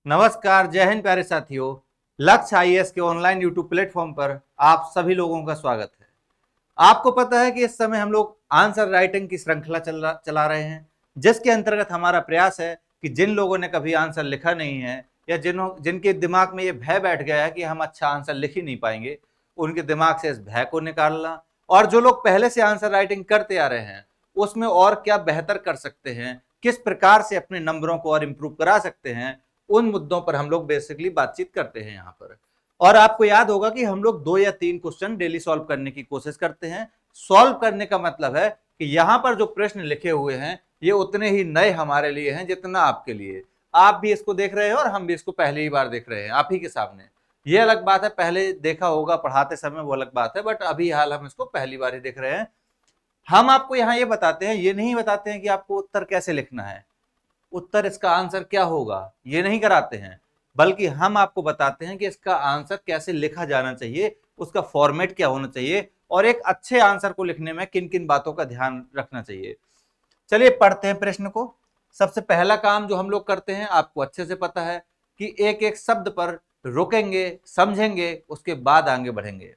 नमस्कार, जय हिंद प्यारे साथियों। लक्ष्य आईएएस के ऑनलाइन यूट्यूब प्लेटफॉर्म पर आप सभी लोगों का स्वागत है। आपको पता है कि इस समय हम लोग आंसर राइटिंग की श्रृंखला चला रहे हैं, जिसके अंतर्गत हमारा प्रयास है कि जिन लोगों ने कभी आंसर लिखा नहीं है या जिनके दिमाग में ये भय बैठ गया है कि हम अच्छा आंसर लिख ही नहीं पाएंगे, उनके दिमाग से इस भय को निकालना, और जो लोग पहले से आंसर राइटिंग करते आ रहे हैं उसमें और क्या बेहतर कर सकते हैं, किस प्रकार से अपने नंबरों को और इम्प्रूव करा सकते हैं, उन मुद्दों पर हम लोग बेसिकली बातचीत करते हैं यहाँ पर। और आपको याद होगा कि हम लोग 2 या 3 क्वेश्चन डेली सॉल्व करने की कोशिश करते हैं। सॉल्व करने का मतलब है कि यहाँ पर जो प्रश्न लिखे हुए हैं ये उतने ही नए हमारे लिए हैं जितना आपके लिए। आप भी इसको देख रहे हो और हम भी इसको पहली ही बार देख रहे हैं आप ही के सामने। ये अलग बात है, पहले देखा होगा पढ़ाते समय, वो अलग बात है, बट अभी हाल हम इसको पहली बार ही देख रहे हैं। हम आपको यहाँ ये बताते हैं, ये नहीं बताते हैं कि आपको उत्तर कैसे लिखना है, उत्तर इसका आंसर क्या होगा, ये नहीं कराते हैं, बल्कि हम आपको बताते हैं कि इसका आंसर कैसे लिखा जाना चाहिए, उसका फॉर्मेट क्या होना चाहिए और एक अच्छे आंसर को लिखने में किन किन बातों का ध्यान रखना चाहिए। चलिए पढ़ते हैं प्रश्न को। सबसे पहला काम जो हम लोग करते हैं आपको अच्छे से पता है कि एक एक शब्द पर रुकेंगे, समझेंगे, उसके बाद आगे बढ़ेंगे।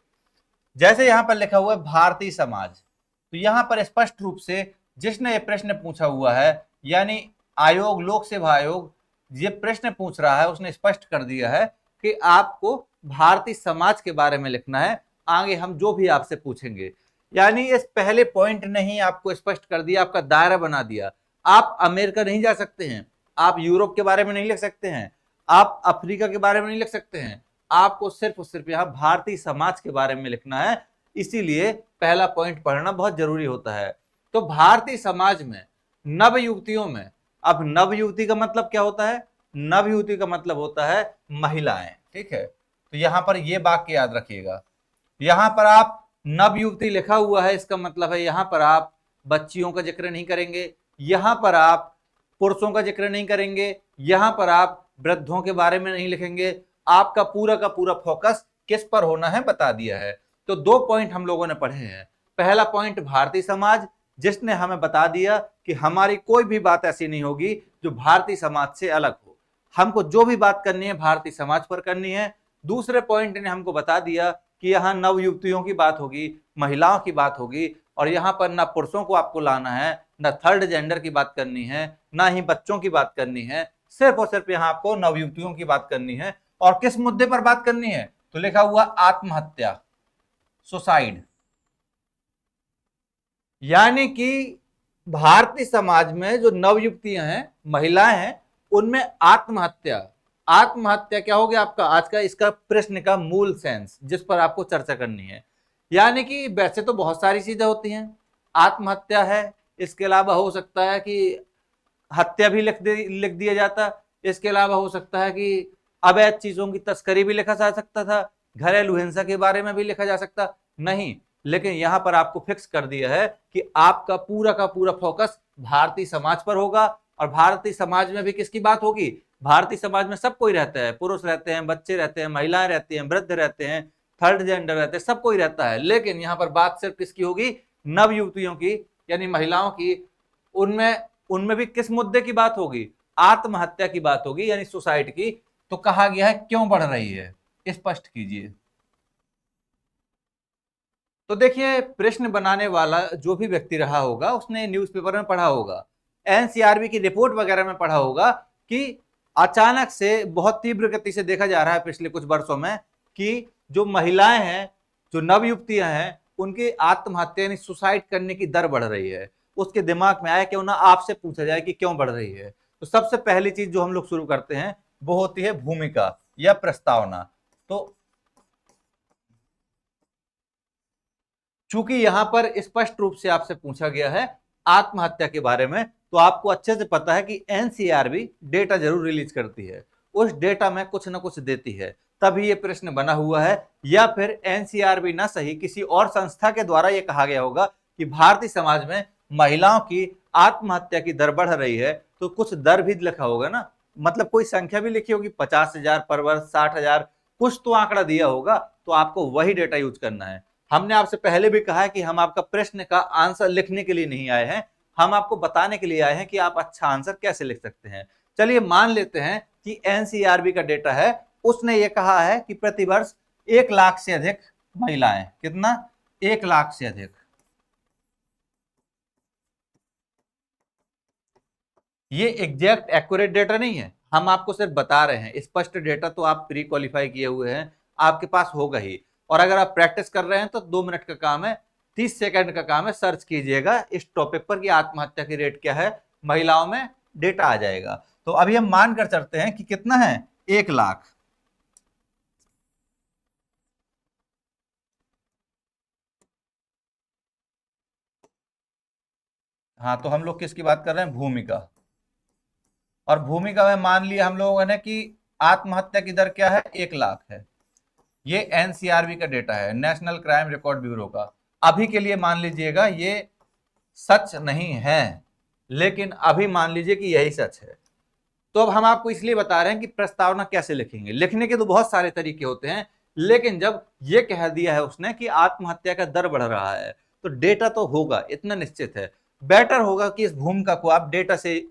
जैसे यहां पर लिखा हुआ है भारतीय समाज, तो यहां पर स्पष्ट रूप से जिसने ये प्रश्न पूछा हुआ है, यानी आयोग, लोक सेवा आयोग ये प्रश्न पूछ रहा है, उसने स्पष्ट कर दिया है कि आपको भारतीय समाज के बारे में लिखना है। आगे हम जो भी आपसे पूछेंगे, यानी इस पहले पॉइंट ने ही आपको स्पष्ट कर दिया, आपका दायरा बना दिया। आप अमेरिका नहीं जा सकते हैं, आप यूरोप के बारे में नहीं लिख सकते हैं, आप अफ्रीका के बारे में नहीं लिख सकते हैं, आपको सिर्फ और सिर्फ यहाँ भारतीय समाज के बारे में लिखना है। इसीलिए पहला पॉइंट पढ़ना बहुत जरूरी होता है। तो भारतीय समाज में नव युवतियों में, अब नव युवती का मतलब क्या होता है? नव युवती का मतलब होता है महिलाएं, ठीक है। तो यहां पर ये वाक्य याद रखिएगा। यहां पर आप नव युवती लिखा हुआ है, इसका मतलब है यहां पर आप बच्चियों का जिक्र नहीं करेंगे, यहां पर आप पुरुषों का जिक्र नहीं करेंगे, यहां पर आप वृद्धों के बारे में नहीं लिखेंगे। आपका पूरा का पूरा फोकस किस पर होना है बता दिया है। तो 2 पॉइंट हम लोगों ने पढ़े हैं। पहला पॉइंट भारतीय समाज, जिसने हमें बता दिया कि हमारी कोई भी बात ऐसी नहीं होगी जो भारतीय समाज से अलग हो, हमको जो भी बात करनी है भारतीय समाज पर करनी है। दूसरे पॉइंट ने हमको बता दिया कि यहाँ नव युवतियों की बात होगी, महिलाओं की बात होगी, और यहाँ पर ना पुरुषों को आपको लाना है, ना थर्ड जेंडर की बात करनी है, ना ही बच्चों की बात करनी है, सिर्फ और सिर्फ यहाँ आपको नव युवतियों की बात करनी है। और किस मुद्दे पर बात करनी है? तो लिखा हुआ आत्महत्या, सुसाइड। यानी कि भारतीय समाज में जो नव युवतियां हैं, महिलाएं हैं, उनमें आत्महत्या, आत्महत्या क्या हो गया आपका आज का इसका प्रश्न का मूल सेंस जिस पर आपको चर्चा करनी है। यानी कि वैसे तो बहुत सारी चीजें होती हैं, आत्महत्या है, इसके अलावा हो सकता है कि हत्या भी लिख दिया जाता, इसके अलावा हो सकता है कि अवैध चीजों की तस्करी भी लिखा जा सकता था, घरेलू हिंसा के बारे में भी लिखा जा सकता। नहीं, लेकिन यहां पर आपको फिक्स कर दिया है कि आपका पूरा का पूरा फोकस भारतीय समाज पर होगा। और भारतीय समाज में भी किसकी बात होगी? भारतीय समाज में सब कोई रहता है, पुरुष रहते हैं, बच्चे रहते हैं, महिलाएं रहती हैं, वृद्ध रहते हैं, थर्ड जेंडर रहते हैं, सब कोई रहता है। लेकिन यहाँ पर बात सिर्फ किसकी होगी? नव युवतियों की, यानी महिलाओं की। उनमें उनमें भी किस मुद्दे की बात होगी? आत्महत्या की बात होगी, यानी सुसाइड की। तो कहा गया है क्यों बढ़ रही है, स्पष्ट कीजिए। तो देखिए, प्रश्न बनाने वाला जो भी व्यक्ति रहा होगा उसने न्यूज़पेपर में पढ़ा होगा, एनसीआरबी की रिपोर्ट वगैरह में पढ़ा होगा कि अचानक से बहुत तीव्र गति से देखा जा रहा है पिछले कुछ वर्षों में कि जो महिलाएं हैं, जो नवयुवतियां हैं, उनकी आत्महत्या यानी सुसाइड करने की दर बढ़ रही है। उसके दिमाग में आया क्यों ना आपसे पूछा जाए कि क्यों बढ़ रही है। तो सबसे पहली चीज जो हम लोग शुरू करते हैं वो होती है भूमिका या प्रस्तावना। तो चूंकि यहां पर स्पष्ट रूप से आपसे पूछा गया है आत्महत्या के बारे में, तो आपको अच्छे से पता है कि एनसीआरबी डेटा जरूर रिलीज करती है, उस डेटा में कुछ ना कुछ देती है, तभी ये प्रश्न बना हुआ है। या फिर एनसीआरबी ना सही किसी और संस्था के द्वारा ये कहा गया होगा कि भारतीय समाज में महिलाओं की आत्महत्या की दर बढ़ रही है, तो कुछ दर भी लिखा होगा ना, मतलब कोई संख्या भी लिखी होगी, 50,000 पर वर्ष, 60,000, कुछ तो आंकड़ा दिया होगा। तो आपको वही डेटा यूज करना है। हमने आपसे पहले भी कहा है कि हम आपका प्रश्न का आंसर लिखने के लिए नहीं आए हैं, हम आपको बताने के लिए आए हैं कि आप अच्छा आंसर कैसे लिख सकते हैं। चलिए मान लेते हैं कि एनसीआरबी का डेटा है, उसने ये कहा है कि प्रतिवर्ष 1 लाख से अधिक महिलाएं, कितना, 1 लाख से अधिक। ये एग्जैक्ट एक्यूरेट डेटा नहीं है, हम आपको सिर्फ बता रहे हैं। स्पष्ट डेटा तो आप प्री क्वालिफाई किए हुए हैं, आपके पास होगा ही। और अगर आप प्रैक्टिस कर रहे हैं तो 2 मिनट का काम है, 30 सेकंड का काम है, सर्च कीजिएगा इस टॉपिक पर कि आत्महत्या की रेट क्या है महिलाओं में, डेटा आ जाएगा। तो अभी हम मान कर चलते हैं कि कितना है, 1 लाख। हाँ, तो हम लोग किसकी बात कर रहे हैं, भूमिका। और भूमिका में मान लिया हम लोगों ने कि आत्महत्या की दर क्या है, 1 लाख है। ये एनसीआरबी का डेटा है, नेशनल क्राइम रिकॉर्ड ब्यूरो का। अभी के लिए मान लीजिएगा ये सच नहीं है, लेकिन अभी मान लीजिए कि यही सच है। तो अब हम आपको इसलिए बता रहे हैं कि प्रस्तावना कैसे लिखेंगे। लिखने के तो बहुत सारे तरीके होते हैं, लेकिन जब ये कह दिया है उसने कि आत्महत्या का दर बढ़ रहा है, तो डेटा तो होगा, इतना निश्चित है। बेटर होगा कि इस भूमिका को आप डेटा से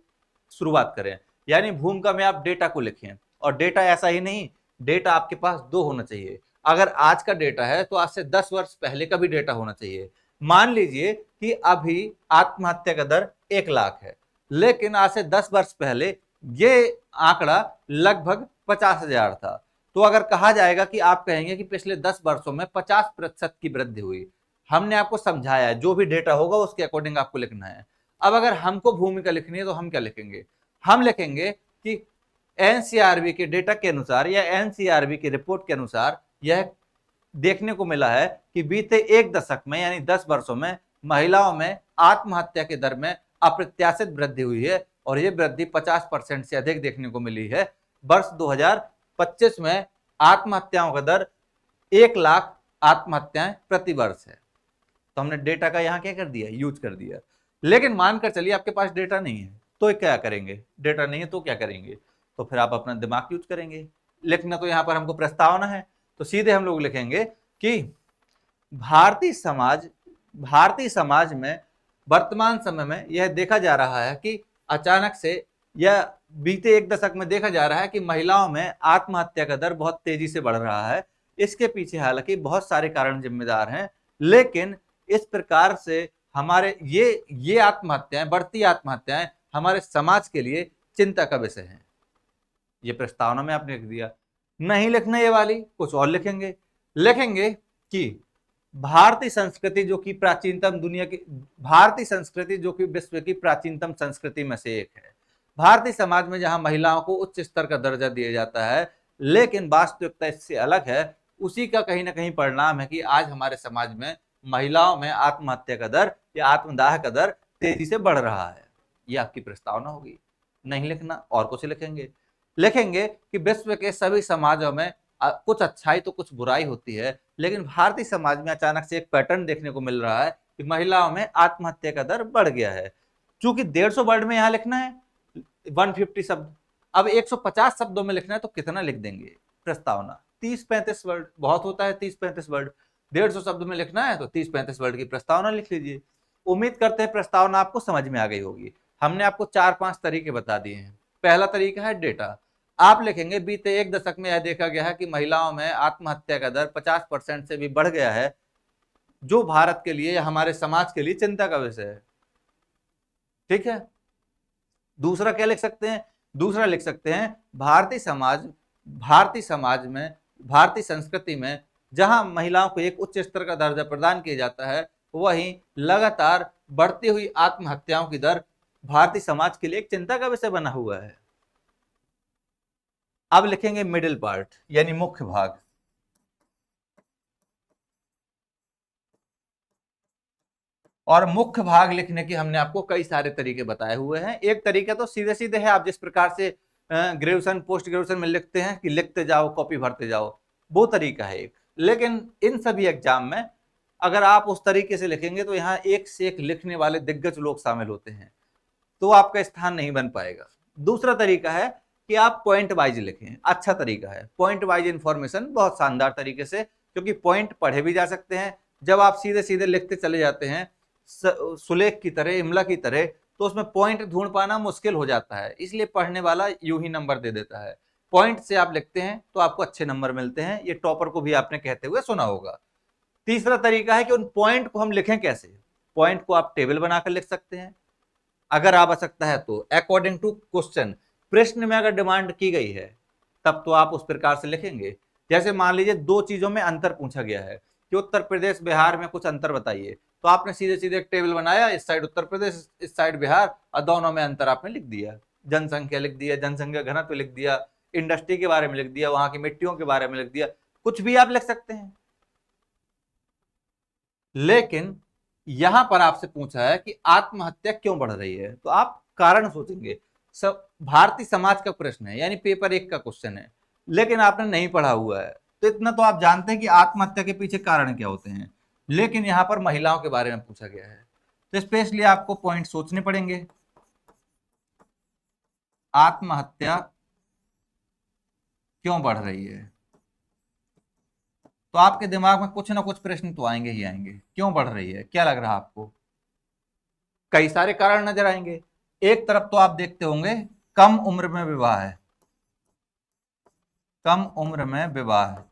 शुरुआत करें, यानी भूमिका में आप डेटा को लिखें। और डेटा ऐसा ही नहीं, डेटा आपके पास 2 होना चाहिए। अगर आज का डेटा है तो आज से 10 वर्ष पहले का भी डेटा होना चाहिए। मान लीजिए कि अभी आत्महत्या का दर 1 लाख है, लेकिन आज से 10 वर्ष पहले ये आंकड़ा लगभग 50,000 था। तो अगर कहा जाएगा कि आप कहेंगे कि पिछले 10 वर्षों में 50% की वृद्धि हुई, हमने आपको समझाया है, जो भी डेटा होगा उसके अकॉर्डिंग आपको लिखना है। अब अगर हमको भूमिका लिखनी है तो हम क्या लिखेंगे, हम लिखेंगे कि एनसीआरबी के डेटा के अनुसार या एनसीआरबी की रिपोर्ट के अनुसार यह देखने को मिला है कि बीते 1 दशक में यानी 10 वर्षों में महिलाओं में आत्महत्या के दर में अप्रत्याशित वृद्धि हुई है, और यह वृद्धि 50% से अधिक देखने को मिली है। वर्ष 2025 में आत्महत्याओं का दर 1 लाख आत्महत्याएं प्रति वर्ष है। तो हमने डेटा का यहां क्या कर दिया, यूज कर दिया। लेकिन मानकर चलिए आपके पास डेटा नहीं है, तो क्या करेंगे, डेटा नहीं है तो क्या करेंगे, तो फिर आप अपना दिमाग यूज करेंगे। लिखना तो यहां पर हमको प्रस्तावना है, तो सीधे हम लोग लिखेंगे कि भारतीय समाज में वर्तमान समय में यह देखा जा रहा है कि अचानक से या बीते 1 दशक में देखा जा रहा है कि महिलाओं में आत्महत्या का दर बहुत तेजी से बढ़ रहा है। इसके पीछे हालांकि बहुत सारे कारण जिम्मेदार हैं, लेकिन इस प्रकार से हमारे ये आत्महत्याएं, बढ़ती आत्महत्याएं हमारे समाज के लिए चिंता का विषय है। ये प्रस्तावना में आपने लिख दिया। नहीं लिखना ये वाली, कुछ और लिखेंगे कि भारतीय संस्कृति जो कि प्राचीनतम भारतीय संस्कृति जो कि विश्व की प्राचीनतम संस्कृति में से एक है। भारतीय समाज में जहां महिलाओं को उच्च स्तर का दर्जा दिया जाता है, लेकिन वास्तविकता इससे अलग है। उसी का कहीं ना कहीं परिणाम है कि आज हमारे समाज में महिलाओं में आत्महत्या का दर या आत्मदाह का दर तेजी से बढ़ रहा है। यह आपकी प्रस्तावना होगी। नहीं लिखना, और कुछ लिखेंगे कि विश्व के सभी समाजों में कुछ अच्छाई तो कुछ बुराई होती है, लेकिन भारतीय समाज में अचानक से एक पैटर्न देखने को मिल रहा है कि महिलाओं में आत्महत्या का दर बढ़ गया है। चूंकि 150 वर्ड में यहां लिखना है, 150 शब्द, अब 150 शब्दों में लिखना है तो कितना लिख देंगे प्रस्तावना, 30-35 वर्ड बहुत होता है। 30-35 वर्ड 150 शब्द में लिखना है तो 30-35 वर्ड की प्रस्तावना लिख लीजिए। उम्मीद करते हैं प्रस्तावना आपको समझ में आ गई होगी। हमने आपको 4-5 तरीके बता दिए हैं। पहला तरीका है डेटा। आप लिखेंगे बीते 1 दशक में यह देखा गया है कि महिलाओं में आत्महत्या का दर 50% से भी बढ़ गया है, जो भारत के लिए या हमारे समाज के लिए चिंता का विषय है। ठीक है, दूसरा क्या लिख सकते हैं, दूसरा लिख सकते हैं भारतीय समाज में, भारतीय संस्कृति में जहां महिलाओं को एक उच्च स्तर का दर्जा प्रदान किया जाता है, वहीं लगातार बढ़ती हुई आत्महत्याओं की दर भारतीय समाज के लिए एक चिंता का विषय बना हुआ है। अब लिखेंगे मिडिल पार्ट यानी मुख्य भाग। और मुख्य भाग लिखने के हमने आपको कई सारे तरीके बताए हुए हैं। एक तरीका तो सीधे सीधे है, आप जिस प्रकार से ग्रेजुएशन पोस्ट ग्रेजुएशन में लिखते हैं कि लिखते जाओ कॉपी भरते जाओ, वो तरीका है एक। लेकिन इन सभी एग्जाम में अगर आप उस तरीके से लिखेंगे तो यहाँ एक से एक लिखने वाले दिग्गज लोग शामिल होते हैं, तो आपका स्थान नहीं बन पाएगा। दूसरा तरीका है कि आप पॉइंट वाइज लिखें, अच्छा तरीका है। पॉइंट वाइज इंफॉर्मेशन बहुत शानदार तरीके से, क्योंकि पॉइंट पढ़े भी जा सकते हैं। जब आप सीधे सीधे लिखते चले जाते हैं सुलेख की तरह, इमला की तरह, तो उसमें पॉइंट ढूंढ पाना मुश्किल हो जाता है, इसलिए पढ़ने वाला यूं ही नंबर दे देता है। पॉइंट से आप लिखते हैं तो आपको अच्छे नंबर मिलते हैं। ये टॉपर को भी आपने कहते हुए सुना होगा। तीसरा तरीका है कि उन पॉइंट को हम लिखें कैसे। पॉइंट को आप टेबल बनाकर लिख सकते हैं, अगर आ सकता है तो अकॉर्डिंग टू क्वेश्चन, प्रश्न में अगर डिमांड की गई है तब तो आप उस प्रकार से लिखेंगे। जैसे मान लीजिए दो चीजों में अंतर पूछा गया है कि उत्तर प्रदेश बिहार में कुछ अंतर बताइए, तो आपने सीधे सीधे एक टेबल बनाया, इस साइड उत्तर प्रदेश इस साइड बिहार, और दोनों में अंतर आपने लिख दिया। जनसंख्या लिख दिया, जनसंख्या घनत्व लिख दिया, इंडस्ट्री के बारे में लिख दिया, वहां की मिट्टियों के बारे में लिख दिया, कुछ भी आप लिख सकते हैं। लेकिन यहां पर आपसे पूछा है कि आत्महत्या क्यों बढ़ रही है, तो आप कारण सोचेंगे। सब भारतीय समाज का प्रश्न है, यानी पेपर 1 का क्वेश्चन है, लेकिन आपने नहीं पढ़ा हुआ है, तो इतना तो आप जानते हैं कि आत्महत्या के पीछे कारण क्या होते हैं। लेकिन यहां पर महिलाओं के बारे में पूछा गया है, तो स्पेशली आपको पॉइंट सोचने पड़ेंगे। आत्महत्या क्यों बढ़ रही है, तो आपके दिमाग में कुछ ना कुछ प्रश्न तो आएंगे ही आएंगे। क्यों बढ़ रही है, क्या लग रहा है आपको? कई सारे कारण नजर आएंगे। एक तरफ तो आप देखते होंगे कम उम्र में विवाह है, कम उम्र में विवाह है।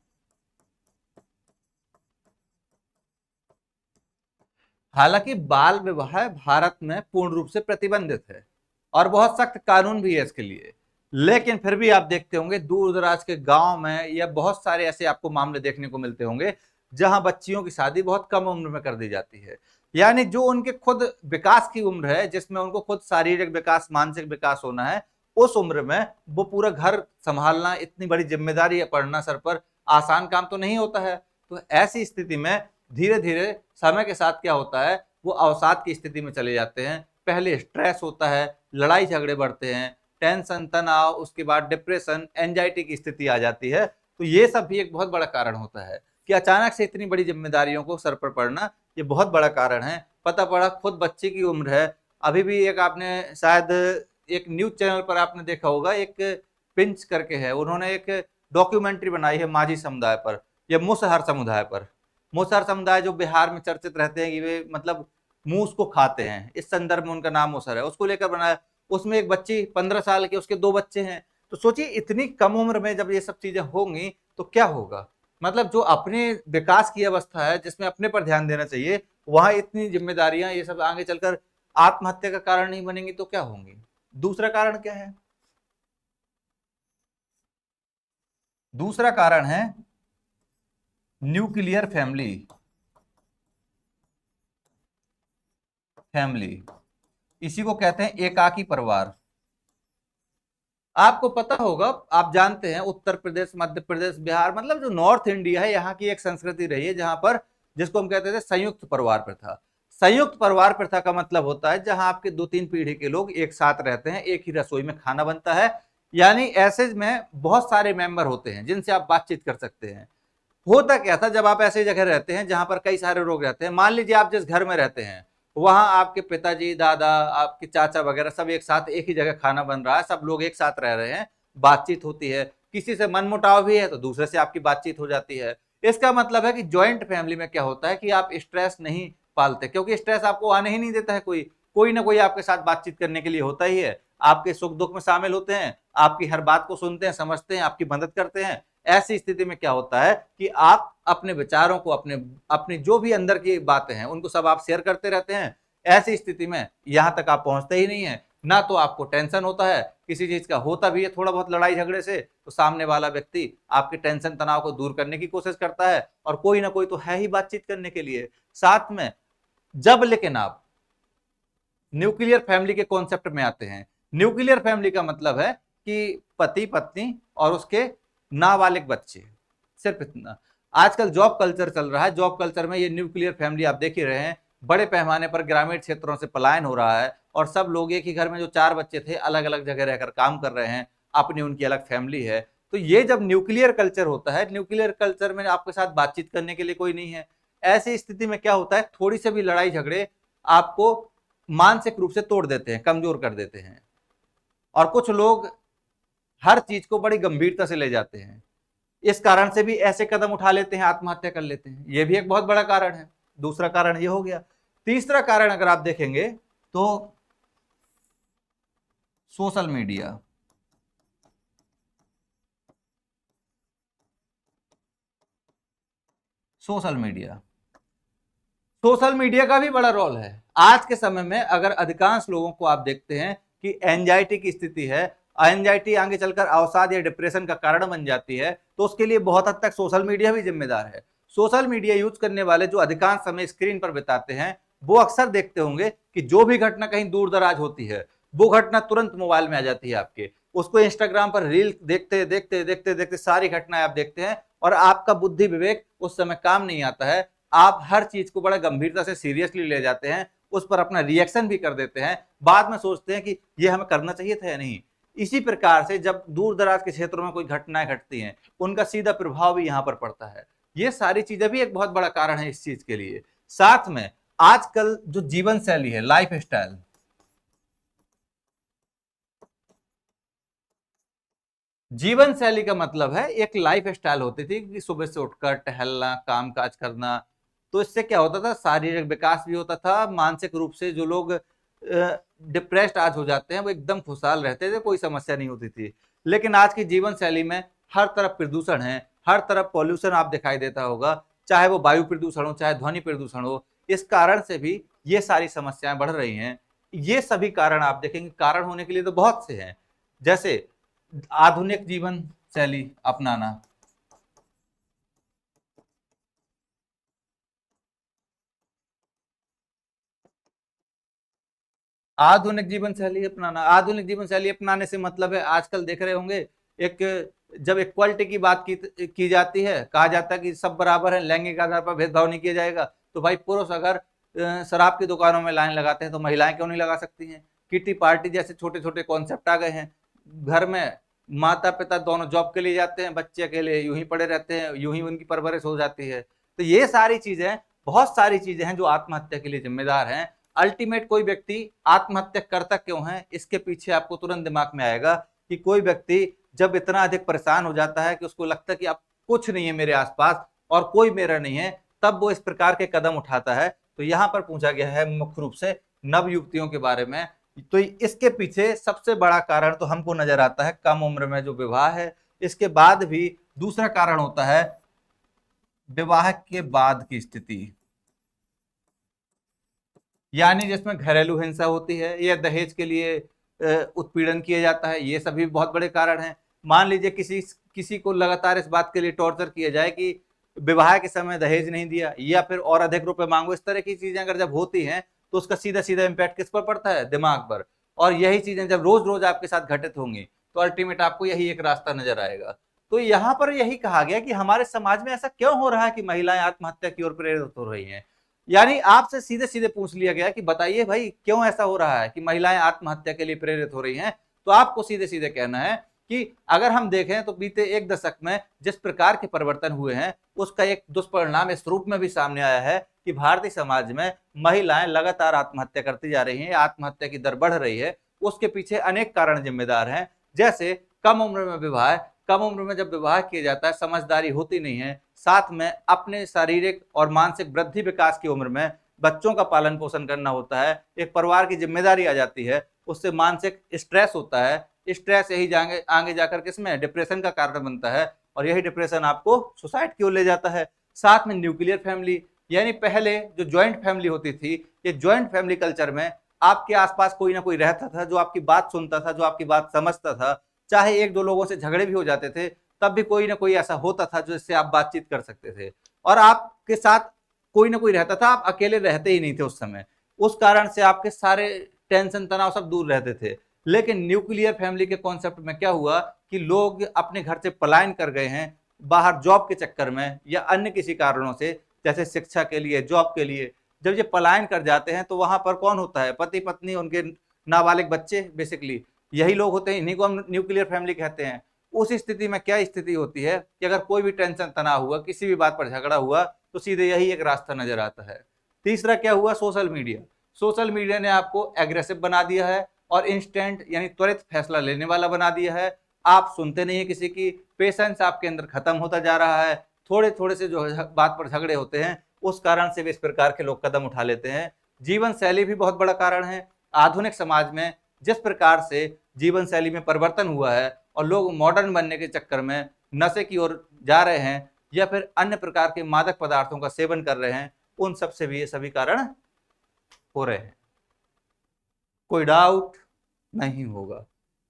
हालांकि बाल विवाह भारत में पूर्ण रूप से प्रतिबंधित है और बहुत सख्त कानून भी है इसके लिए, लेकिन फिर भी आप देखते होंगे दूर दराज के गांव में या बहुत सारे ऐसे आपको मामले देखने को मिलते होंगे जहां बच्चियों की शादी बहुत कम उम्र में कर दी जाती है। यानी जो उनके खुद विकास की उम्र है, जिसमें उनको खुद शारीरिक विकास मानसिक विकास होना है, उस उम्र में वो पूरा घर संभालना, इतनी बड़ी जिम्मेदारी पड़ना सर पर, आसान काम तो नहीं होता है। तो ऐसी स्थिति में धीरे धीरे समय के साथ क्या होता है, वो अवसाद की स्थिति में चले जाते हैं। पहले स्ट्रेस होता है, लड़ाई झगड़े बढ़ते हैं, टेंशन तनाव, उसके बाद डिप्रेशन एंजाइटी की स्थिति आ जाती है। तो ये सब भी एक बहुत बड़ा कारण होता है कि अचानक से इतनी बड़ी जिम्मेदारियों को सर पर पड़ना, ये बहुत बड़ा कारण है। पता पड़ा खुद बच्चे की उम्र है, अभी भी एक आपने शायद एक न्यूज चैनल पर आपने देखा होगा, एक पिंच करके है, उन्होंने एक डॉक्यूमेंट्री बनाई है माझी समुदाय पर या मुसहर समुदाय पर। मुसहर समुदाय जो बिहार में चर्चित रहते हैं कि वे मतलब मूस को खाते हैं, इस संदर्भ में उनका नाम मुसहर है, उसको लेकर बनाया। उसमें एक बच्ची 15 साल की, उसके 2 बच्चे हैं। तो सोचिए इतनी कम उम्र में जब ये सब चीजें होंगी तो क्या होगा। मतलब जो अपने विकास की अवस्था है, जिसमें अपने पर ध्यान देना चाहिए, वहां इतनी जिम्मेदारियां, ये सब आगे चलकर आत्महत्या का कारण नहीं बनेंगी तो क्या होंगी। दूसरा कारण क्या है? दूसरा कारण है न्यूक्लियर फैमिली। फैमिली इसी को कहते हैं एकाकी परिवार। आपको पता होगा, आप जानते हैं उत्तर प्रदेश मध्य प्रदेश बिहार, मतलब जो नॉर्थ इंडिया है, यहाँ की एक संस्कृति रही है जहां पर, जिसको हम कहते थे संयुक्त परिवार प्रथा। संयुक्त परिवार प्रथा का मतलब होता है जहां आपके 2-3 पीढ़ी के लोग एक साथ रहते हैं, एक ही रसोई में खाना बनता है। यानी ऐसे में बहुत सारे मेंबर होते हैं जिनसे आप बातचीत कर सकते हैं। होता क्या था, जब आप ऐसी जगह रहते हैं जहां पर कई सारे लोग रहते हैं, मान लीजिए आप जिस घर में रहते हैं वहां आपके पिताजी दादा आपके चाचा वगैरह सब एक साथ एक ही जगह खाना बन रहा है, सब लोग एक साथ रह रहे हैं, बातचीत होती है, किसी से मनमुटाव भी है तो दूसरे से आपकी बातचीत हो जाती है। इसका मतलब है कि ज्वाइंट फैमिली में क्या होता है कि आप स्ट्रेस नहीं पालते, क्योंकि स्ट्रेस आपको आने ही नहीं देता है। कोई कोई ना कोई आपके साथ बातचीत करने के लिए होता ही है, आपके सुख दुख में शामिल होते हैं, आपकी हर बात को सुनते हैं, समझते हैं, आपकी मदद करते हैं। ऐसी स्थिति में क्या होता है कि आप अपने विचारों को, अपने अपनी जो भी अंदर की बातें हैं उनको सब आप शेयर करते रहते हैं। ऐसी स्थिति में यहां तक आप पहुंचते ही नहीं है, ना तो आपको टेंशन होता है, किसी चीज का होता भी है थोड़ा बहुत लड़ाई झगड़े से तो सामने वाला व्यक्ति आपके टेंशन तनाव को दूर करने की कोशिश करता है, और कोई ना कोई तो है ही बातचीत करने के लिए साथ में। जब लेकिन आप न्यूक्लियर फैमिली के कॉन्सेप्ट में आते हैं, न्यूक्लियर फैमिली का मतलब है कि पति पत्नी और उसके नाबालिग बच्चे, सिर्फ इतना। आजकल जॉब कल्चर चल रहा है, जॉब कल्चर में ये न्यूक्लियर फैमिली आप देख ही रहे हैं, बड़े पैमाने पर ग्रामीण क्षेत्रों से पलायन हो रहा है और सब लोग एक ही घर में, जो 4 बच्चे थे, अलग अलग जगह रहकर काम कर रहे हैं, अपनी उनकी अलग फैमिली है। तो ये जब न्यूक्लियर कल्चर होता है, न्यूक्लियर कल्चर में आपके साथ बातचीत करने के लिए कोई नहीं है, ऐसी स्थिति में क्या होता है, थोड़ी से भी लड़ाई झगड़े आपको मानसिक रूप से तोड़ देते हैं, कमजोर कर देते हैं, और कुछ लोग हर चीज को बड़ी गंभीरता से ले जाते हैं। इस कारण से भी ऐसे कदम उठा लेते हैं, आत्महत्या कर लेते हैं। यह भी एक बहुत बड़ा कारण है। दूसरा कारण यह हो गया। तीसरा कारण अगर आप देखेंगे तो social media. Social media. Social media का भी बड़ा रोल है। आज के समय में अगर अधिकांश लोगों को आप देखते हैं कि एंजाइटी की स्थिति है, एंजाइटी आगे चलकर अवसाद या डिप्रेशन का कारण बन जाती है, तो उसके लिए बहुत हद तक सोशल मीडिया भी जिम्मेदार है। सोशल मीडिया यूज करने वाले जो अधिकांश समय स्क्रीन पर बिताते हैं, वो अक्सर देखते होंगे कि जो भी घटना कहीं दूर दराज होती है, वो घटना तुरंत मोबाइल में आ जाती है आपके। उसको इंस्टाग्राम पर रील देखते देखते देखते देखते सारी घटनाएं आप देखते हैं, और आपका बुद्धि विवेक उस समय काम नहीं आता है। आप हर चीज को बड़ा गंभीरता से सीरियसली ले जाते हैं, उस पर अपना रिएक्शन भी कर देते हैं, बाद में सोचते हैं कि ये हमें करना चाहिए था या नहीं। इसी प्रकार से जब दूर दराज के क्षेत्रों में कोई घटनाएं घटती हैं, उनका सीधा प्रभाव भी यहां पर पड़ता है। ये सारी चीजें भी एक बहुत बड़ा कारण है इस चीज के लिए। साथ में आजकल जो जीवन शैली है, लाइफ स्टाइल, जीवन शैली का मतलब है एक लाइफ स्टाइल होती थी कि सुबह से उठकर टहलना, काम काज करना। तो इससे क्या होता था, शारीरिक विकास भी होता था, मानसिक रूप से जो लोग डिप्रेस्ड आज हो जाते हैं वो एकदम खुशहाल रहते थे, कोई समस्या नहीं होती थी। लेकिन आज की जीवन शैली में हर तरफ प्रदूषण है, हर तरफ पॉल्यूशन आप दिखाई देता होगा, चाहे वो वायु प्रदूषण हो, चाहे ध्वनि प्रदूषण हो। इस कारण से भी ये सारी समस्याएं बढ़ रही हैं। ये सभी कारण आप देखेंगे, कारण होने के लिए तो बहुत से हैं, जैसे आधुनिक जीवन शैली अपनाना। आधुनिक जीवन शैली अपनाने से मतलब है, आजकल देख रहे होंगे, एक जब इक्वालिटी की बात की जाती है, कहा जाता है कि सब बराबर है, लैंगिक आधार पर भेदभाव नहीं किया जाएगा। तो भाई पुरुष अगर शराब की दुकानों में लाइन लगाते हैं, तो महिलाएं क्यों नहीं लगा सकती हैं? किटी पार्टी जैसे छोटे छोटे कॉन्सेप्ट आ गए हैं। घर में माता पिता दोनों जॉब के लिए जाते हैं, बच्चे अकेले यूं ही पड़े रहते हैं, यूं ही उनकी परवरिश हो जाती है। तो ये सारी चीजें, बहुत सारी चीजें हैं जो आत्महत्या के लिए जिम्मेदार हैं। अल्टीमेट कोई व्यक्ति आत्महत्या करता क्यों है, इसके पीछे आपको तुरंत दिमाग में आएगा कि कोई व्यक्ति जब इतना अधिक परेशान हो जाता है कि उसको लगता है कि अब कुछ नहीं है मेरे आसपास और कोई मेरा नहीं है, तब वो इस प्रकार के कदम उठाता है। तो यहाँ पर पूछा गया है मुख्य रूप से नव युवतियों के बारे में। तो इसके पीछे सबसे बड़ा कारण तो हमको नजर आता है कम उम्र में जो विवाह है। इसके बाद भी दूसरा कारण होता है विवाह के बाद की स्थिति, यानी जिसमें घरेलू हिंसा होती है या दहेज के लिए उत्पीड़न किया जाता है। ये सभी बहुत बड़े कारण हैं। मान लीजिए किसी किसी को लगातार इस बात के लिए टॉर्चर किया जाए कि विवाह के समय दहेज नहीं दिया या फिर और अधिक रुपए मांगो, इस तरह की चीजें अगर जब होती हैं, तो उसका सीधा सीधा इम्पैक्ट किस पर पड़ता है? दिमाग पर। और यही चीजें जब रोज रोज आपके साथ घटित होंगी, तो अल्टीमेट आपको यही एक रास्ता नजर आएगा। तो यहाँ पर यही कहा गया कि हमारे समाज में ऐसा क्यों हो रहा है कि महिलाएं आत्महत्या की ओर प्रेरित हो रही हैं। यानी आपसे सीधे सीधे पूछ लिया गया कि बताइए भाई क्यों ऐसा हो रहा है कि महिलाएं आत्महत्या के लिए प्रेरित हो रही हैं। तो आपको सीधे सीधे कहना है कि अगर हम देखें तो बीते एक दशक में जिस प्रकार के परिवर्तन हुए हैं, उसका एक दुष्परिणाम इस रूप में भी सामने आया है कि भारतीय समाज में महिलाएं लगातार आत्महत्या करती जा रही हैं, आत्महत्या की दर बढ़ रही है। उसके पीछे अनेक कारण जिम्मेदार हैं, जैसे कम उम्र में विवाह। कम उम्र में जब विवाह किया जाता है, समझदारी होती नहीं है, साथ में अपने शारीरिक और मानसिक वृद्धि विकास की उम्र में बच्चों का पालन पोषण करना होता है, एक परिवार की जिम्मेदारी आ जाती है, उससे मानसिक स्ट्रेस होता है। स्ट्रेस यही आगे जाकर किसमें डिप्रेशन का कारण बनता है, और यही डिप्रेशन आपको सुसाइड की ओर ले जाता है। साथ में न्यूक्लियर फैमिली, यानी पहले जो ज्वाइंट फैमिली होती थी, ये ज्वाइंट फैमिली कल्चर में आपके आसपास कोई ना कोई रहता था जो आपकी बात सुनता था, जो आपकी बात समझता था। चाहे एक दो लोगों से झगड़े भी हो जाते थे, तब भी कोई ना कोई ऐसा होता था जिससे आप बातचीत कर सकते थे, और आपके साथ कोई ना कोई रहता था, आप अकेले रहते ही नहीं थे उस समय। उस कारण से आपके सारे टेंशन तनाव सब दूर रहते थे। लेकिन न्यूक्लियर फैमिली के कॉन्सेप्ट में क्या हुआ कि लोग अपने घर से पलायन कर गए हैं, बाहर जॉब के चक्कर में या अन्य किसी कारणों से, जैसे शिक्षा के लिए, जॉब के लिए। जब ये पलायन कर जाते हैं तो वहां पर कौन होता है? पति पत्नी, उनके नाबालिग बच्चे, बेसिकली यही लोग होते हैं, इन्हीं को हम न्यूक्लियर फैमिली कहते हैं। उस स्थिति में क्या स्थिति होती है कि अगर कोई भी टेंशन तनाव हुआ, किसी भी बात पर झगड़ा हुआ, तो सीधे यही एक रास्ता नजर आता है। तीसरा क्या हुआ? Social media. सोशल मीडिया ने आपको एग्रेसिव बना दिया है और इंस्टेंट यानी त्वरित फैसला लेने वाला बना दिया है। आप सुनते नहीं है किसी की, पेशेंस आपके अंदर खत्म होता जा रहा है। थोड़े थोड़े से जो बात पर झगड़े होते हैं, उस कारण से भी इस प्रकार के लोग कदम उठा लेते हैं। जीवन शैली भी बहुत बड़ा कारण है। आधुनिक समाज में जिस प्रकार से जीवन शैली में परिवर्तन हुआ है और लोग मॉडर्न बनने के चक्कर में नशे की ओर जा रहे हैं, या फिर अन्य प्रकार के मादक पदार्थों का सेवन कर रहे हैं, उन सब से भी ये सभी कारण हो रहे हैं। कोई डाउट नहीं होगा,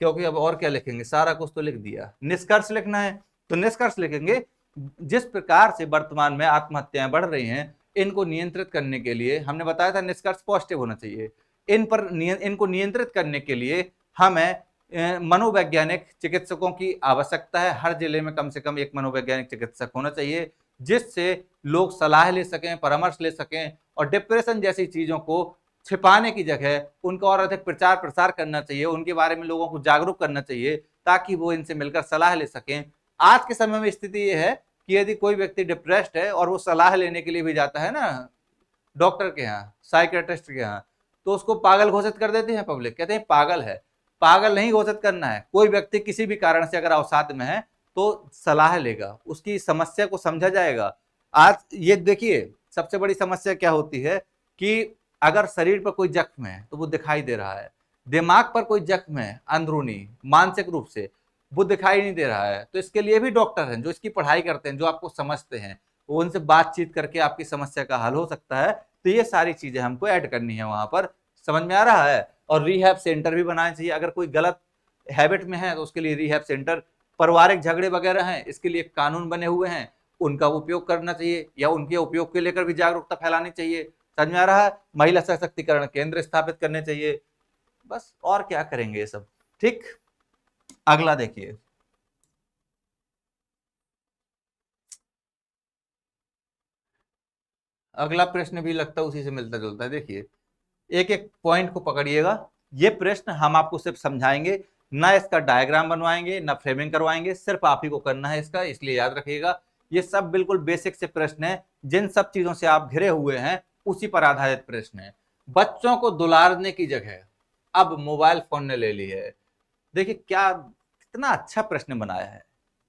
क्योंकि अब और क्या लिखेंगे, सारा कुछ तो लिख दिया। निष्कर्ष लिखना है तो निष्कर्ष लिखेंगे, जिस प्रकार से वर्तमान में आत्महत्याएं बढ़ रही हैं, इनको नियंत्रित करने के लिए, हमने बताया था निष्कर्ष पॉजिटिव होना चाहिए, इनको नियंत्रित करने के लिए हमें मनोवैज्ञानिक चिकित्सकों की आवश्यकता है। हर जिले में कम से कम एक मनोवैज्ञानिक चिकित्सक होना चाहिए, जिससे लोग सलाह ले सकें, परामर्श ले सकें, और डिप्रेशन जैसी चीजों को छिपाने की जगह उनका और अधिक प्रचार प्रसार करना चाहिए, उनके बारे में लोगों को जागरूक करना चाहिए, ताकि वो इनसे मिलकर सलाह ले सकें। आज के समय में स्थिति ये है कि यदि कोई व्यक्ति डिप्रेस्ड है और वो सलाह लेने के लिए भी जाता है ना डॉक्टर के यहाँ, साइकियाट्रिस्ट के यहाँ, तो उसको पागल घोषित कर देते हैं पब्लिक, कहते हैं पागल है। पागल नहीं घोषित करना है, कोई व्यक्ति किसी भी कारण से अगर अवसाद में है तो सलाह लेगा, उसकी समस्या को समझा जाएगा। आज ये देखिए सबसे बड़ी समस्या क्या होती है कि अगर शरीर पर कोई जख्म है तो वो दिखाई दे रहा है, दिमाग पर कोई जख्म है अंदरूनी मानसिक रूप से, वो दिखाई नहीं दे रहा है। तो इसके लिए भी डॉक्टर हैं जो इसकी पढ़ाई करते हैं, जो आपको समझते हैं, वो उनसे बातचीत करके आपकी समस्या का हल हो सकता है। तो ये सारी चीजें हमको ऐड करनी है वहां पर, समझ में आ रहा है। और रिहैब सेंटर भी बनाना चाहिए, अगर कोई गलत हैबिट में है तो उसके लिए रिहैब सेंटर, पारिवारिक झगड़े वगैरह हैं इसके लिए कानून बने हुए हैं, उनका उपयोग करना चाहिए, या उनके उपयोग को लेकर भी जागरूकता फैलानी चाहिए। समझ में आ रहा है। महिला सशक्तिकरण केंद्र स्थापित करने चाहिए, बस और क्या करेंगे ये सब। ठीक, अगला देखिए, अगला प्रश्न भी लगता है उसी से मिलता जुलता है। देखिए एक एक पॉइंट को पकड़िएगा, ये प्रश्न हम आपको सिर्फ समझाएंगे, ना इसका डायग्राम बनवाएंगे, ना फ्रेमिंग करवाएंगे, सिर्फ आप ही को करना है इसका, इसलिए याद रखिएगा। ये सब बिल्कुल बेसिक से प्रश्न है, जिन सब चीजों से आप घिरे हुए हैं उसी पर आधारित प्रश्न है। बच्चों को दुलारने की जगह अब मोबाइल फोन ने ले ली है। देखिए क्या कितना अच्छा प्रश्न बनाया है।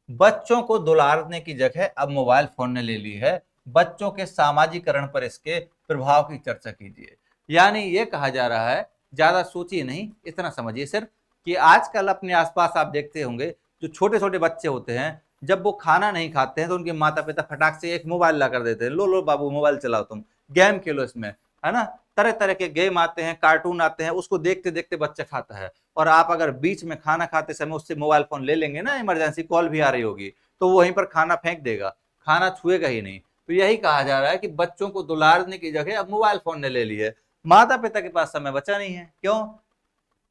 बच्चों को दुलारने की जगह अब मोबाइल फोन ने ले ली है, बच्चों के सामाजिकरण पर इसके प्रभाव की चर्चा कीजिए। यानी ये कहा जा रहा है, ज्यादा सोचिए नहीं, इतना समझिए सिर्फ कि आजकल अपने आसपास आप देखते होंगे जो छोटे छोटे बच्चे होते हैं, जब वो खाना नहीं खाते हैं तो उनके माता पिता फटाक से एक मोबाइल ला कर देते हैं, लो लो बाबू मोबाइल चलाओ, तुम गेम खेलो इसमें, है ना। तरह तरह के गेम आते हैं, कार्टून आते हैं, उसको देखते देखते बच्चा खाता है। और आप अगर बीच में खाना खाते समय उससे मोबाइल फोन ले लेंगे ना, इमरजेंसी कॉल भी आ रही होगी, तो वो वहीं पर खाना फेंक देगा, खाना छुएगा ही नहीं। तो यही कहा जा रहा है कि बच्चों को दुलारने की जगह अब मोबाइल फोन ने ले ली है। माता पिता के पास समय बचा नहीं है, क्यों,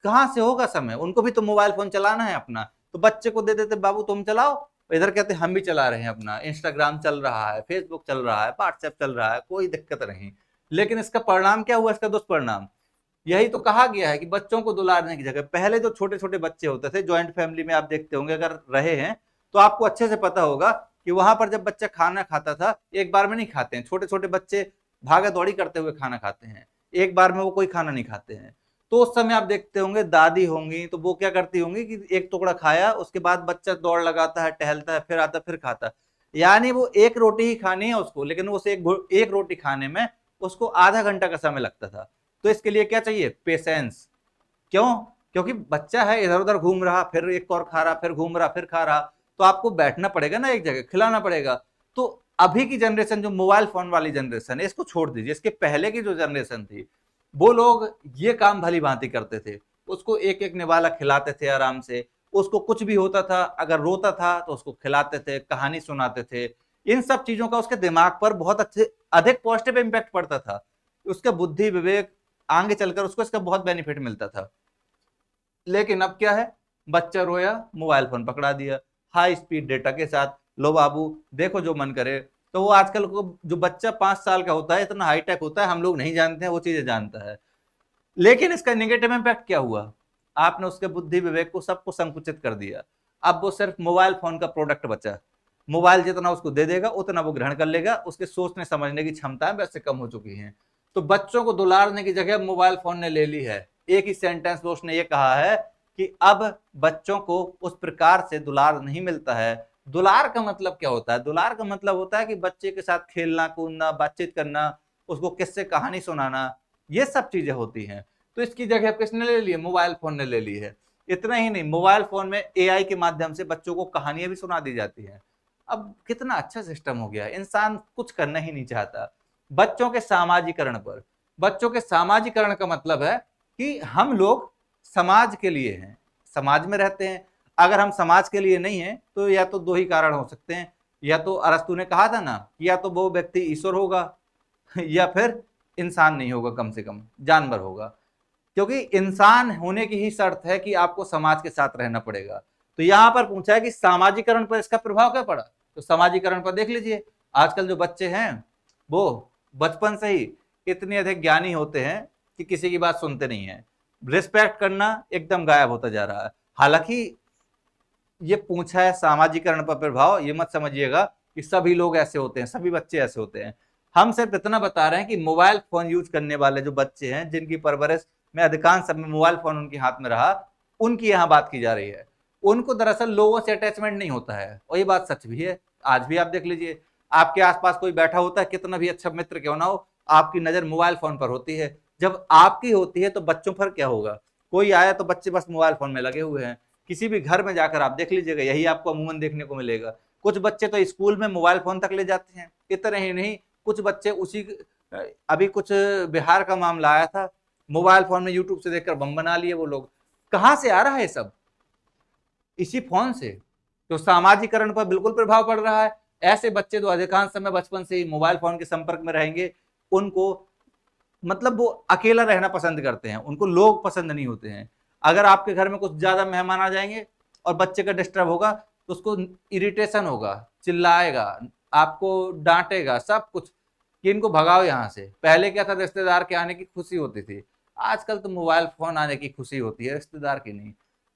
कहां से होगा समय, उनको भी तो मोबाइल फोन चलाना है अपना, तो बच्चे को दे देते, बाबू तुम चलाओ। इधर कहते हम भी चला रहे हैं अपना, इंस्टाग्राम चल रहा है, फेसबुक चल रहा है, व्हाट्सएप चल रहा है, कोई दिक्कत नहीं। लेकिन इसका परिणाम क्या हुआ, इसका दुष्परिणाम यही तो कहा गया है कि बच्चों को दुलारने की जगह, पहले जो छोटे छोटे बच्चे होते थे, ज्वाइंट फैमिली में आप देखते होंगे अगर रहे हैं तो आपको अच्छे से पता होगा कि वहां पर जब बच्चा खाना खाता था, एक बार में नहीं खाते हैं, छोटे छोटे बच्चे भागा दौड़ी करते हुए खाना खाते हैं, एक बार में वो कोई खाना नहीं खाते हैं। तो उस समय आप देखते होंगे दादी होंगी तो वो क्या करती होंगी कि एक टुकड़ा खाया, उसके बाद बच्चा दौड़ लगाता है, टहलता है, फिर आता फिर खाता। यानी वो एक रोटी ही खानी है उसको, लेकिन उस एक रोटी खाने में उसको आधा घंटा का समय लगता था। तो इसके लिए क्या चाहिए, पेशेंस। क्यों, क्योंकि बच्चा है इधर उधर घूम रहा, फिर एक और खा रहा, फिर घूम रहा, फिर खा रहा, तो आपको बैठना पड़ेगा ना एक जगह, खिलाना पड़ेगा। तो अभी की जनरेशन जो मोबाइल फोन वाली जनरेशन है, इसको छोड़ दीजिए, इसके पहले की जो जनरेशन थी, वो लोग ये काम भली भांति करते थे, उसको एक एक निवाला खिलाते थे आराम से, उसको कुछ भी होता था, अगर रोता था तो उसको खिलाते थे, कहानी सुनाते थे। इन सब चीजों का उसके दिमाग पर बहुत अच्छे अधिक पॉजिटिव इम्पैक्ट पड़ता था, उसका बुद्धि विवेक आगे चलकर उसको इसका बहुत बेनिफिट मिलता था। लेकिन अब क्या है, बच्चा रोया मोबाइल फोन पकड़ा दिया, हाई स्पीड डेटा के साथ, लो बाबू देखो जो मन करे। तो वो आजकल को जो बच्चा 5 साल का होता है, इतना हाईटेक होता है, हम लोग नहीं जानते हैं, वो चीजें जानता है। लेकिन इसका नेगेटिव इम्पैक्ट क्या हुआ, आपने उसके बुद्धि विवेक को सबको संकुचित कर दिया। अब वो सिर्फ मोबाइल फोन का प्रोडक्ट बचा, मोबाइल जितना उसको दे देगा उतना वो ग्रहण कर लेगा, उसके सोचने समझने की क्षमताएं वैसे कम हो चुकी हैं। तो बच्चों को दुलारने की जगह मोबाइल फोन ने ले ली है। एक ही सेंटेंस में उसने ये कहा है कि अब बच्चों को उस प्रकार से दुलार नहीं मिलता है। दुलार का मतलब क्या होता है, दुलार का मतलब होता है कि बच्चे के साथ खेलना कूदना, बातचीत करना, उसको किस्से कहानी सुनाना, ये सब चीजें होती हैं। तो इसकी जगह किसने ले ली है, मोबाइल फोन ने ले ली है। इतना ही नहीं, मोबाइल फोन में एआई के माध्यम से बच्चों को कहानियां भी सुना दी जाती हैं। अब कितना अच्छा सिस्टम हो गया, इंसान कुछ करना ही नहीं चाहता। बच्चों के सामाजिकरण पर, बच्चों के सामाजिकरण का मतलब है कि हम लोग समाज के लिए हैं, समाज में रहते हैं। अगर हम समाज के लिए नहीं हैं तो या तो दो ही कारण हो सकते हैं, या तो अरस्तु ने कहा था ना कि या तो वो व्यक्ति ईश्वर होगा या फिर इंसान नहीं होगा, कम से कम जानवर होगा। क्योंकि इंसान होने की ही शर्त है कि आपको समाज के साथ रहना पड़ेगा। तो यहां पर पूछा है कि सामाजिकरण पर इसका प्रभाव क्या पड़ा, तो सामाजिकरण पर देख लीजिए, आजकल जो बच्चे हैं वो बचपन से ही इतने अधिक ज्ञानी होते हैं कि किसी की बात सुनते नहीं है, रिस्पेक्ट करना एकदम गायब होता जा रहा है। हालांकि ये पूछा है सामाजिकरण पर प्रभाव, ये मत समझिएगा कि सभी लोग ऐसे होते हैं, सभी बच्चे ऐसे होते हैं। हम सिर्फ इतना बता रहे हैं कि मोबाइल फोन यूज करने वाले जो बच्चे हैं, जिनकी परवरिश में अधिकांश समय मोबाइल फोन उनके हाथ में रहा, उनकी यहाँ बात की जा रही है। उनको दरअसल लोगों से अटैचमेंट नहीं होता है, और ये बात सच भी है। आज भी आप देख लीजिए, आपके आसपास कोई बैठा होता है, कितना भी अच्छा मित्र क्यों ना हो, आपकी नजर मोबाइल फोन पर होती है। जब आपकी होती है तो बच्चों पर क्या होगा, कोई आया तो बच्चे बस मोबाइल फोन में लगे हुए हैं। किसी भी घर में जाकर आप देख लीजिएगा, यही आपको अमूमन देखने को मिलेगा। कुछ बच्चे तो स्कूल में मोबाइल फोन तक ले जाते हैं। इतना ही नहीं, कुछ बच्चे उसी, अभी कुछ बिहार का मामला आया था, मोबाइल फोन में यूट्यूब से देखकर बम बना लिए वो लोग। कहां से आ रहा है सब, इसी फोन से। तो सामाजिकरण पर बिल्कुल प्रभाव पड़ रहा है। ऐसे बच्चे जो अधिकांश समय बचपन से ही मोबाइल फोन के संपर्क में रहेंगे, उनको मतलब वो अकेला रहना पसंद करते हैं, उनको लोग पसंद नहीं होते हैं। अगर आपके घर में कुछ ज्यादा मेहमान आ जाएंगे और बच्चे का डिस्टर्ब होगा तो उसको इरिटेशन होगा, चिल्लाएगा, आपको डांटेगा, सब कुछ कि इनको भगाओ यहाँ से। पहले क्या था, रिश्तेदार के आने की खुशी होती थी, आजकल तो मोबाइल फोन आने की खुशी होती है, रिश्तेदार की नहीं।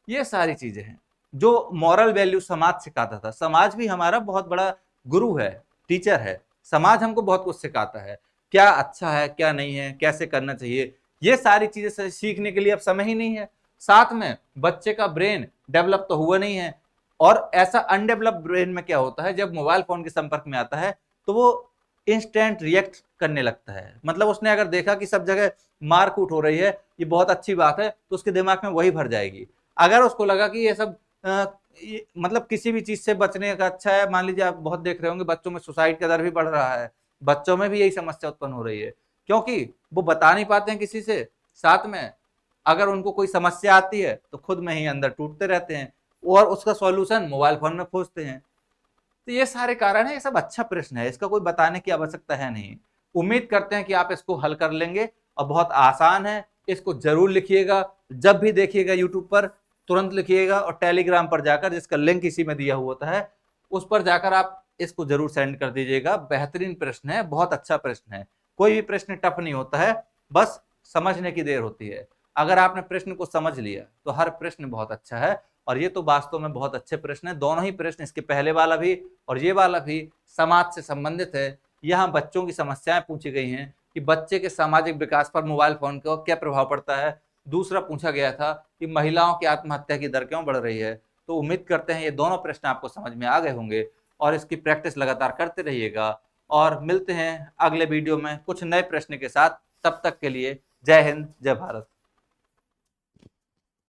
ये सारी चीजें हैं जो मॉरल वैल्यू समाज सिखाता था। समाज भी हमारा बहुत बड़ा गुरु है, टीचर है। समाज हमको बहुत कुछ सिखाता है, क्या अच्छा है क्या नहीं है, कैसे करना चाहिए। ये सारी चीजें सीखने के लिए अब समय ही नहीं है। साथ में बच्चे का ब्रेन डेवलप तो हुआ नहीं है, और ऐसा अनडेवलप्ड ब्रेन में क्या होता है, जब मोबाइल फोन के संपर्क में आता है तो वो इंस्टेंट रिएक्ट करने लगता है। मतलब उसने अगर देखा कि सब जगह मारकूट हो रही है, ये बहुत अच्छी बात है, तो उसके दिमाग में वही भर जाएगी। अगर उसको लगा कि ये सब मतलब किसी भी चीज से बचने का अच्छा है, मान लीजिए आप बहुत देख रहे होंगे बच्चों में सुसाइड का दर भी बढ़ रहा है, बच्चों में भी यही समस्या उत्पन्न हो रही है, क्योंकि वो बता नहीं पाते हैं किसी से। साथ में अगर उनको कोई समस्या आती है तो खुद में ही अंदर टूटते रहते हैं, और उसका सॉल्यूशन मोबाइल फोन में खोजते हैं। तो ये सारे कारण है, ये सब अच्छा प्रश्न है, इसका कोई बताने की आवश्यकता है नहीं। उम्मीद करते हैं कि आप इसको हल कर लेंगे, और बहुत आसान है, इसको जरूर लिखिएगा। जब भी देखिएगा यूट्यूब पर तुरंत लिखिएगा, और टेलीग्राम पर जाकर, जिसका लिंक इसी में दिया हुआ होता है, उस पर जाकर आप इसको जरूर सेंड कर दीजिएगा। बेहतरीन प्रश्न है, बहुत अच्छा प्रश्न है। कोई भी प्रश्न टफ नहीं होता है, बस समझने की देर होती है। अगर आपने प्रश्न को समझ लिया तो हर प्रश्न बहुत अच्छा है। और ये तो वास्तव में बहुत अच्छे प्रश्न है, दोनों ही प्रश्न, इसके पहले वाला भी और ये वाला भी समाज से संबंधित है। यहाँ बच्चों की समस्याएं पूछी गई हैं कि बच्चे के सामाजिक विकास पर मोबाइल फोन का क्या प्रभाव पड़ता है। दूसरा पूछा गया था कि महिलाओं की आत्महत्या की दर क्यों बढ़ रही है। तो उम्मीद करते हैं ये दोनों प्रश्न आपको समझ में आ गए होंगे, और इसकी प्रैक्टिस लगातार करते रहिएगा। और मिलते हैं अगले वीडियो में कुछ नए प्रश्न के साथ। तब तक के लिए जय हिंद, जय भारत।